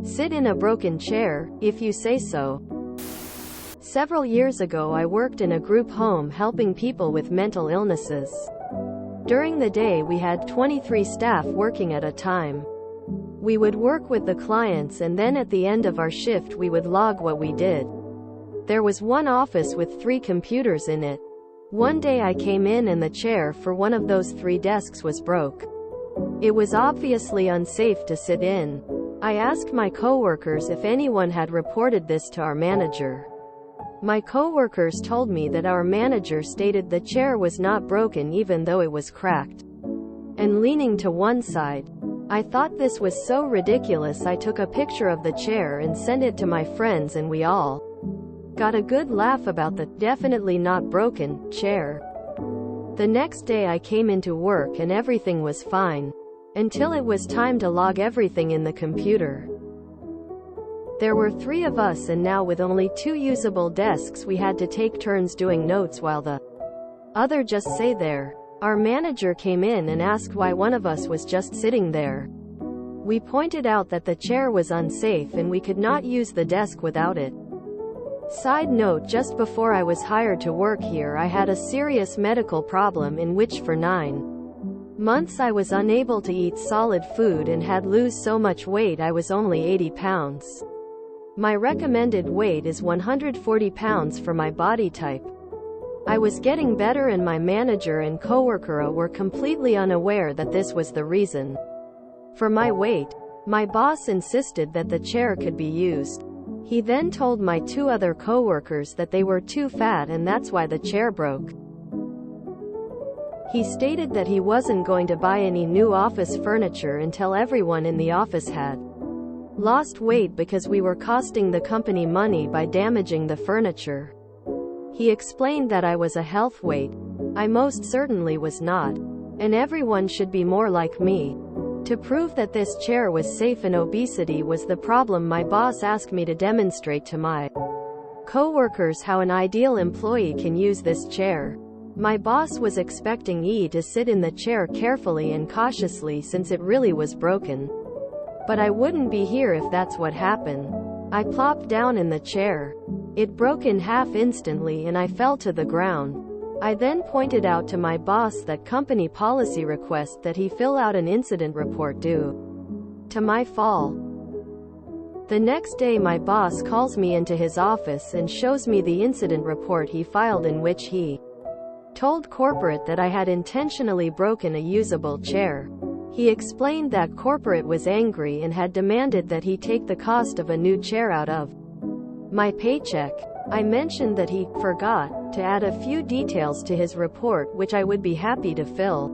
Sit in a broken chair, if you say so. Several years ago I worked in a group home helping people with mental illnesses. During the day we had 23 staff working at a time. We would work with the clients and then at the end of our shift we would log what we did. There was one office with 3 computers in it. One day I came in and the chair for one of those 3 desks was broke. It was obviously unsafe to sit in. I asked my coworkers if anyone had reported this to our manager. My coworkers told me that our manager stated the chair was not broken even though it was cracked and leaning to one side. I thought this was so ridiculous I took a picture of the chair and sent it to my friends and we all got a good laugh about the definitely not broken chair. The next day I came into work and everything was fine until it was time to log everything in the computer. There were 3 of us and now with only 2 usable desks we had to take turns doing notes while the other just sat there. Our manager came in and asked why one of us was just sitting there. We pointed out that the chair was unsafe and we could not use the desk without it. Side note, just before I was hired to work here I had a serious medical problem in which for 9 months I was unable to eat solid food and had lost so much weight I was only 80 pounds. My recommended weight is 140 pounds for my body type. I was getting better and my manager and coworker were completely unaware that this was the reason for my weight. My boss insisted that the chair could be used. He then told my 2 other coworkers that they were too fat and that's why the chair broke. He stated that he wasn't going to buy any new office furniture until everyone in the office had lost weight because we were costing the company money by damaging the furniture. He explained that I was a health weight. I most certainly was not. And everyone should be more like me. To prove that this chair was safe and obesity was the problem, my boss asked me to demonstrate to my coworkers how an ideal employee can use this chair. My boss was expecting E to sit in the chair carefully and cautiously since it really was broken. But I wouldn't be here if that's what happened. I plopped down in the chair. It broke in half instantly and I fell to the ground. I then pointed out to my boss that company policy request that he fill out an incident report due to my fall. The next day my boss calls me into his office and shows me the incident report he filed in which he told corporate that I had intentionally broken a usable chair. He explained that corporate was angry and had demanded that he take the cost of a new chair out of my paycheck. I mentioned that he forgot to add a few details to his report which I would be happy to fill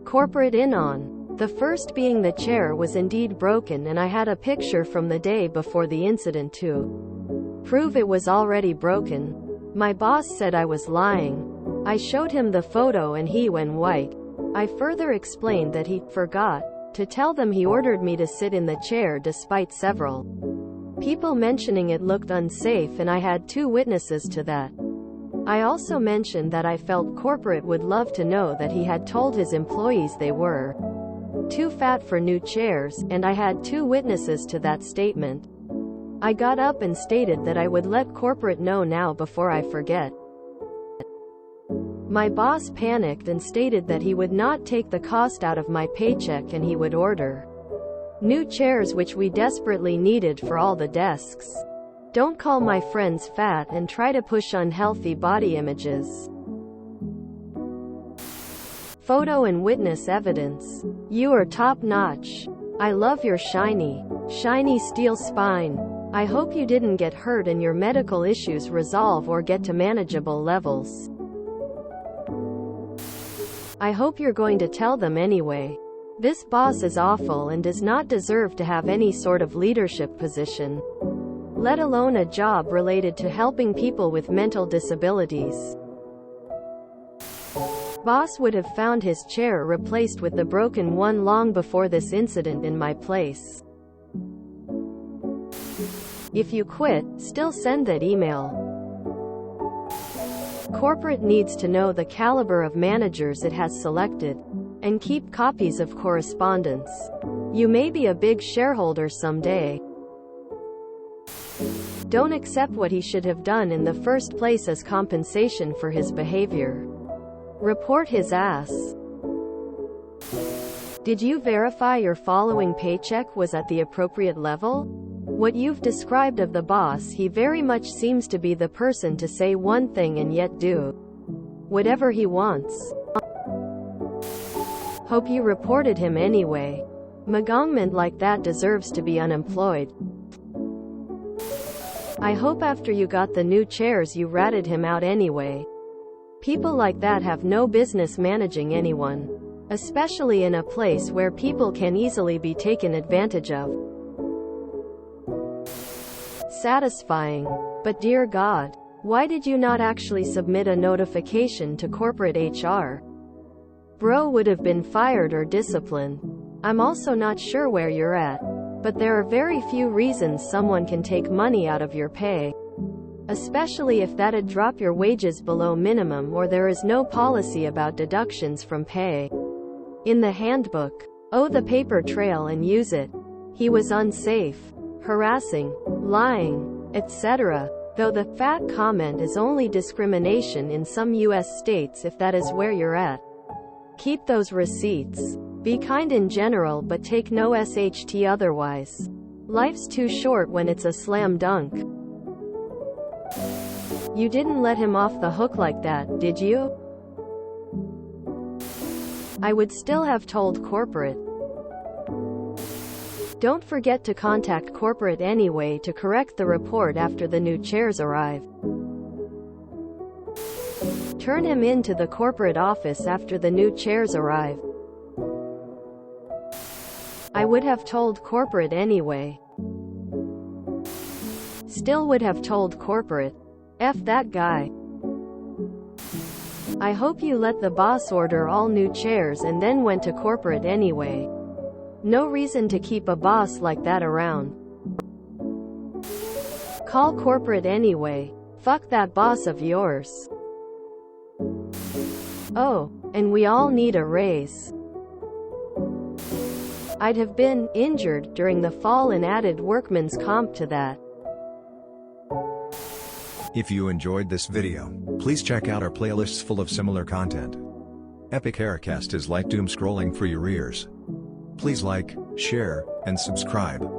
corporate in on. The first being the chair was indeed broken and I had a picture from the day before the incident to prove it was already broken. My boss said I was lying. I showed him the photo and he went white. I further explained that he forgot to tell them he ordered me to sit in the chair despite several people mentioning it looked unsafe and I had 2 witnesses to that. I also mentioned that I felt corporate would love to know that he had told his employees they were too fat for new chairs, and I had 2 witnesses to that statement. I got up and stated that I would let corporate know now before I forget. My boss panicked and stated that he would not take the cost out of my paycheck and he would order new chairs which we desperately needed for all the desks. Don't call my friends fat and try to push unhealthy body images. Photo and witness evidence. You are top notch. I love your shiny steel spine. I hope you didn't get hurt and your medical issues resolve or get to manageable levels. I hope you're going to tell them anyway. This boss is awful and does not deserve to have any sort of leadership position, let alone a job related to helping people with mental disabilities. Boss would have found his chair replaced with the broken one long before this incident in my place. If you quit, still send that email. Corporate needs to know the caliber of managers it has selected, and keep copies of correspondence. You may be a big shareholder someday. Don't accept what he should have done in the first place as compensation for his behavior. Report his ass. Did you verify your following paycheck was at the appropriate level? What you've described of the boss, he very much seems to be the person to say one thing and yet do whatever he wants. Hope you reported him anyway. Magongment like that deserves to be unemployed. I hope after you got the new chairs you ratted him out anyway. People like that have no business managing anyone, especially in a place where people can easily be taken advantage of. Satisfying. But dear God, why did you not actually submit a notification to corporate HR? Bro would have been fired or disciplined. I'm also not sure where you're at, but there are very few reasons someone can take money out of your pay, especially if that'd drop your wages below minimum or there is no policy about deductions from pay. In the handbook, owe the paper trail and use it. He was unsafe, harassing, lying, etc. Though the fat comment is only discrimination in some US states if that is where you're at. Keep those receipts. Be kind in general but take no SHT otherwise. Life's too short when it's a slam dunk. You didn't let him off the hook like that, did you? I would still have told corporate. Don't forget to contact corporate anyway to correct the report after the new chairs arrive. Turn him into the corporate office after the new chairs arrive. I would have told corporate anyway. Still would have told corporate. F that guy. I hope you let the boss order all new chairs and then went to corporate anyway. No reason to keep a boss like that around. Call corporate anyway. Fuck that boss of yours. Oh, and we all need a raise. I'd have been injured during the fall and added workman's comp to that. If you enjoyed this video, please check out our playlists full of similar content. Epic Haircast is like doom scrolling for your ears. Please like, share, and subscribe.